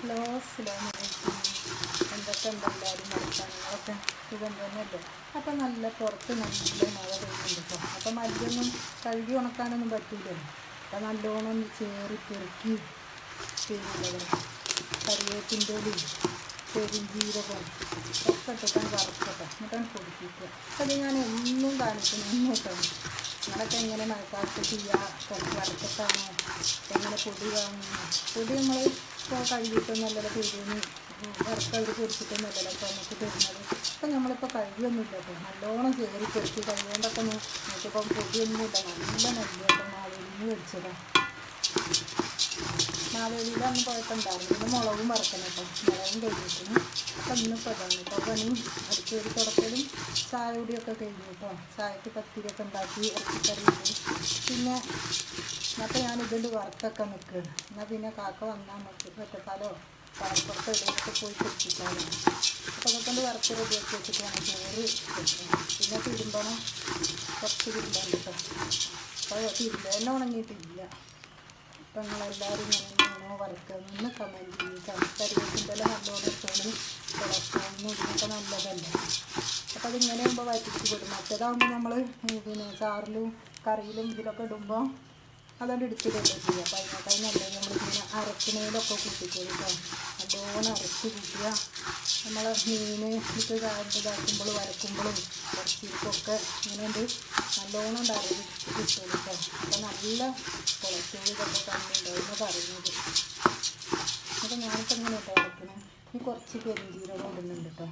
Hello, അസ്സലാമു അലൈക്കും. എന്തൊക്കെ ഉണ്ട് എല്ലാവരും വർത്താനങ്ങളൊക്കെ? സുഖം തന്നെയല്ലേ? അപ്പം നല്ല പുറത്ത് നല്ല മഴ പെയ്യുന്നുണ്ട് കേട്ടോ. അപ്പം മല്ലൊന്നും കഴുകി ഉണക്കാനൊന്നും പറ്റില്ലല്ലോ. അപ്പം നല്ലോണം ചേറി പെറുക്കി പിന്നെ കറിവേപ്പിൻ്റെ പെരുംജീരകം ഒക്കെ ഇട്ടിട്ടാണ് വറുക്കട്ടെ, എന്നിട്ടാണ് പൊടിപ്പിക്കുക. അത് ഞാൻ എന്നും കാണിക്കുന്നു ഇങ്ങോട്ടാണ്. നിങ്ങളൊക്കെ എങ്ങനെ മഴക്കാലത്ത് ചെയ്യുക? കുറച്ച് വറുത്തിട്ടാണോ? എങ്ങനെ പൊടി വാങ്ങുന്നു? പൊടി നമ്മൾ ഇപ്പോൾ കഴുകിയിട്ടൊന്നുമല്ലല്ലോ പെരുന്ന് വറുത്തവർ പൊടിച്ചിട്ടൊന്നുമല്ലല്ലോ അപ്പോൾ നമുക്ക് തരുന്നത്. അപ്പം നമ്മളിപ്പോൾ കഴുകിയൊന്നുമില്ല കേട്ടോ. നല്ലോണം ചേറി പെറുക്കി കഴുകൊണ്ടൊക്കെ നോക്കിയപ്പം പൊടിയൊന്നുമില്ല. നല്ല നെല്ലിയൊക്കെ മാവേലിന്ന് മേടിച്ചതാണ്. മാവേലിയിലൊന്നും കുഴപ്പമുണ്ടായിരുന്നു. പിന്നെ മുളകും വറുക്കണം കേട്ടോ. മുളകും കഴിഞ്ഞിട്ടുണ്ട്. അപ്പം ഇന്നിപ്പോൾ അതാണ് കേട്ടോ പണി. അടിച്ചേരി തുടക്കലും ചായ കുടിയൊക്കെ കഴിഞ്ഞു കേട്ടോ. ചായക്ക് പത്തിരിയൊക്കെ ഉണ്ടാക്കി ഇറച്ചിക്കറി ഉണ്ട്. പിന്നെ അപ്പോൾ ഞാനിതിൻ്റെ വറുത്തൊക്കെ നിൽക്കുകയാണ്. എന്നാൽ പിന്നെ കാക്ക വന്നാൽ നമുക്ക് ഒറ്റപ്പാലോ പാലപ്പുറത്തോ എവിടെയൊക്കെ പോയി പിടിപ്പിക്കാനാണ്. അപ്പോൾ അതൊക്കെ കൊണ്ട് വറുത്ത് റെഡിയാക്കി വെച്ചിട്ട് വേണം ചോറ് വെക്കണം. പിന്നെ തിരുമ്പണം, കുറച്ച് തിരുമ്പാൻ കേട്ടോ. അപ്പോൾ തിരുമ്പേന്നെ ഉണങ്ങിയിട്ടില്ല. അപ്പം നിങ്ങളെല്ലാവരും ഇങ്ങനെയാണോ വറുക്കുന്നതെന്ന് കമൻറ്റ് ചെയ്യുക. കറിവേപ്പിൻ്റെ നല്ലോണം ഇട്ടോളി. കൊളസ്ട്രോളിനും ഇതിനൊക്കെ നല്ലതല്ലേ. അപ്പോൾ അതിങ്ങനെ ആകുമ്പോൾ വറ്റിച്ച് വിടും. മറ്റേതാകുമ്പോൾ നമ്മൾ പിന്നെ ചാറിലും കറിയിലും ഇതിലൊക്കെ ഇടുമ്പോൾ അതുകൊണ്ട് എടുത്തിട്ടല്ലേ ചെയ്യുക. അപ്പോൾ അതിനേക്കാൾ നല്ലത് നമ്മളിങ്ങനെ അരക്കുന്നതിലൊക്കെ കൂട്ടിക്കൊടുക്കുക. നല്ലോണം അരച്ച് കൂട്ടുക. നമ്മൾ മീൻ ഇട്ട് ഇതാക്കുമ്പോൾ വരക്കുമ്പോഴും കുറച്ചിരിക്കൊക്കെ ഇങ്ങനെയുണ്ട് നല്ലോണം അരവ് കിട്ടും. അപ്പോൾ നല്ല കൊളസ്ട്രോൾ ഇതൊക്കെ കമ്മിയുണ്ടാവുമെന്ന് പറയുന്നത്. അപ്പോൾ ഞാനിപ്പോൾ ഇങ്ങനെ കേട്ടോ അരക്കണേ. ഈ കുറച്ച് പെരുംജീരകം ഇടുന്നുണ്ട് കേട്ടോ,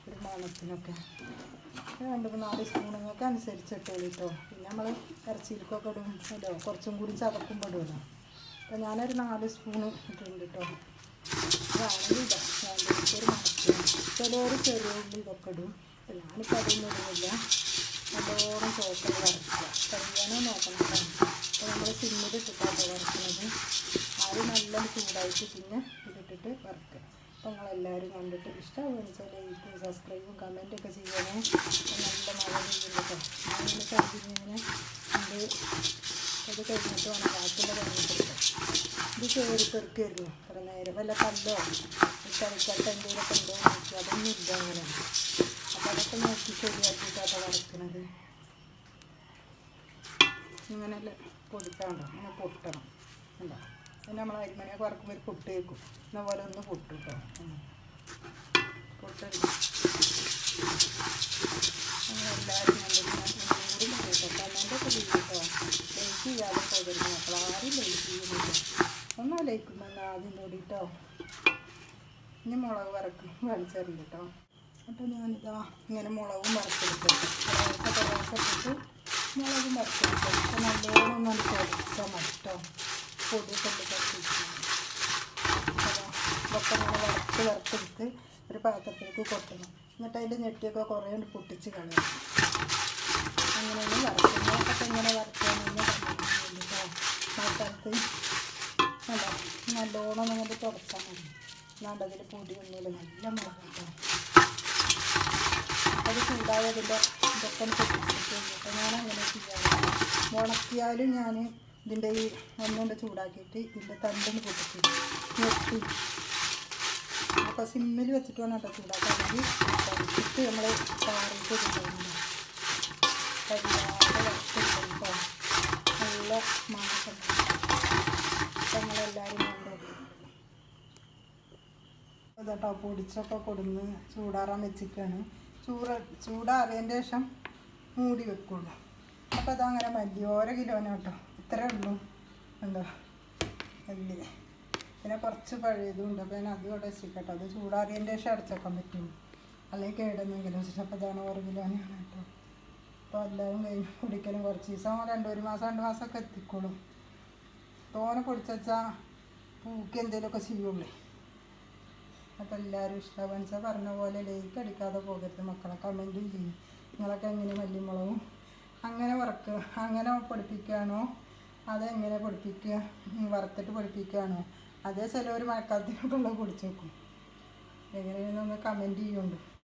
ഒരു മണത്തിനൊക്കെ. 2-4 സ്പൂണുങ്ങൾക്ക് അനുസരിച്ച് ഇട്ടോളൂ കേട്ടോ. പിന്നെ നമ്മൾ ഇറച്ചിയിലേക്കൊക്കെ ഇടുമല്ലോ, കുറച്ചും കൂടി ചതക്കുമ്പോൾ ഇടുമല്ലോ. അപ്പോൾ ഞാനൊരു 4 സ്പൂണ് ഇട്ടിട്ടുണ്ട് കേട്ടോ. ഇതാണെങ്കിൽ ഇടാം. ഒരു മണത്തിന് ചിലവർ ചെറിയ ഉള്ളി ഇതൊക്കെ ഇടും. അപ്പോൾ ഞാനിപ്പോൾ അതൊന്നും ഇടുന്നില്ല. നല്ലോണം ചോക്കൽ വറുക്കുക. കഴിയാനോ നോക്കണം കേട്ടോ. അപ്പോൾ നമ്മൾ സിമ്മിലിട്ടിട്ടാണ് വറുക്കുന്നത്. അത് നല്ല ചൂടായിട്ട് പിന്നെ ഇതിട്ടിട്ട് വറുക്കുക. അപ്പോൾ നിങ്ങളെല്ലാവരും കണ്ടിട്ട് ഇഷ്ടമാവുമെന്ന് വെച്ചാൽ ലൈക്കും സബ്സ്ക്രൈബും കമൻറ്റൊക്കെ ചെയ്യണേ. നല്ല മഴ പെയ്യുന്നു കേട്ടോ. ഞാനിങ്ങനെ കഴിഞ്ഞിങ്ങനെ ഇത് അത് കഴിഞ്ഞിട്ട് വേണം ബാക്കിയുള്ള കഴിഞ്ഞിട്ട് ഇത് കയറി പെറുക്കായിരുന്നു അത്ര നേരം. വല്ല കല്ലോ ചളിക്കട്ട എന്തെങ്കിലുമൊക്കെ ഉണ്ടോ എന്ന് നോക്കി. അതൊന്നും ഇല്ല അങ്ങനെ. അപ്പോൾ അതൊക്കെ നോക്കി ശരിയാക്കിയിട്ടാണ് വറക്കുന്നത്. ഇങ്ങനെ പൊടിക്കാണ്ടോ, അങ്ങനെ പൊട്ടണം ഉണ്ടോ. പിന്നെ നമ്മൾ അരിമണിയൊക്കെ വറക്കുമ്പോൾ ഒരു പൊട്ട് വെക്കും. എന്നാൽ പോലെ ഒന്ന് പൊട്ടും കേട്ടോ. പൊട്ടെടുക്കും. നമ്മളെല്ലാവരും കണ്ടിട്ട് കൂടി കേട്ടോ. കമൻ്റൊക്കെ ചെയ്യും കേട്ടോ. ലൈക്ക് ചെയ്യാതെ പോകരുത് മക്കൾ. ആരും ലൈക്ക് ചെയ്യുന്നില്ല. ഒന്നോ ലൈക്കുമ്പോൾ ആദ്യം കൂടിയിട്ടോ. ഇനി മുളക് വറക്കും വലിച്ചെറിയും കേട്ടോ. അപ്പോൾ ഞാനിതാ ഇങ്ങനെ മുളകും വറുത്തെടുക്കും. ഇട്ടിട്ട് മുളകും വറുത്തെടുക്കും. അപ്പോൾ നല്ലോണം ഒന്നും പൊടിച്ചാൽ മതി കേട്ടോ. പൊടിയൊക്കെ ഇട്ട് കത്തിച്ച് ഇതൊക്കെ ഇങ്ങനെ വറുത്തെടുത്ത് ഒരു പാത്രത്തിലേക്ക് കൊട്ടണം. എന്നിട്ട് അതിൻ്റെ ഞെട്ടിയൊക്കെ കുറേ പൊട്ടിച്ച് കളയണം. അങ്ങനെയാണ് വറുക്കുന്നതൊക്കെ ഇങ്ങനെ വറുക്കാമെന്ന് കണ്ടിട്ടുണ്ട് കേട്ടോ. മഴക്കാലത്ത് അല്ല നല്ലോണം നമുക്ക് തുടച്ചാൽ മതി. നല്ലതിൽ പൊടിയൊന്നുമില്ല. നല്ല മുളക് കേട്ടോ. അത് ചൂടായതിൻ്റെ ഇതൊക്കെ പൊട്ടിച്ചിട്ടുണ്ട്. അപ്പോൾ ഞാനങ്ങനെ ചെയ്യാറുണ്ട്. ഉണക്കിയാലും ഞാൻ ഇതിൻ്റെ ഈ ഒന്നുകൊണ്ട് ചൂടാക്കിയിട്ട് ഇതിൻ്റെ തണ്ടൊന്ന് പൊട്ടിച്ച് ഞെട്ടി. അപ്പോൾ സിമ്മിൽ വെച്ചിട്ട് വേണം കേട്ടോ ചൂടാക്കാണെങ്കിൽ. കഴിച്ചിട്ട് നമ്മൾ കാറിയിട്ട് കൊണ്ടുപോകുന്നു. കരിയാതെ വറുത്തിട്ടോ. നല്ല മണമൊക്കെ അപ്പം നമ്മളെല്ലാവരും കൊണ്ടുപോകും അതാട്ടോ. പൊടിച്ചൊക്കെ കൊടുന്ന് ചൂടാറാൻ വെച്ചിട്ടാണ്. ചൂടാറിയതിൻ്റെ ശേഷം മൂടി വെക്കുള്ളൂ. അപ്പോൾ അതങ്ങനെ മല്ലി 1 കിലോന് കേട്ടോ. ഇത്രേ ഉള്ളൂ ഉണ്ടോ മല്ലി. പിന്നെ കുറച്ച് പഴയതുണ്ട്. അപ്പോൾ ഞാൻ അതും അവിടെ വെച്ചിട്ടോ. അത് ചൂടാറിയതിൻ്റെ ശേഷം അടച്ചേക്കാൻ പറ്റുള്ളൂ, അല്ലെങ്കിൽ കേടുന്നെങ്കിലും വെച്ചിട്ട്. അപ്പോൾ അതാണ് 1 കിലോനാണ് കേട്ടോ. അപ്പോൾ എല്ലാവരും കഴിഞ്ഞ് പൊടിക്കലും കുറച്ച് ദിവസം 1 മാസം 2 മാസമൊക്കെ എത്തിക്കോളും. തോനെ പൊടിച്ചാൽ പൂക്ക് എന്തെങ്കിലുമൊക്കെ ചെയ്യുള്ളൂ. അപ്പോൾ എല്ലാവരും ഇഷ്ടമാണെന്ന് വെച്ചാൽ പറഞ്ഞ പോലെ ലൈക്ക് അടിക്കാതെ പോകരുത് മക്കളെ. കമൻറ്റും ചെയ്യും. നിങ്ങളൊക്കെ എങ്ങനെ മല്ലിമുളകും അങ്ങനെ വറക്കുക, അങ്ങനെ പൊടിപ്പിക്കുകയാണോ അതെങ്ങനെ പൊടിപ്പിക്കുക, വറുത്തിട്ട് പൊടിപ്പിക്കുകയാണോ? അതേ ചിലവർ മഴക്കാലത്തിനൊക്കെ ഉള്ള പൊടിച്ച് വെക്കും. എങ്ങനെയാണെന്നൊന്ന് കമൻറ്റ് ചെയ്യുന്നുണ്ട്.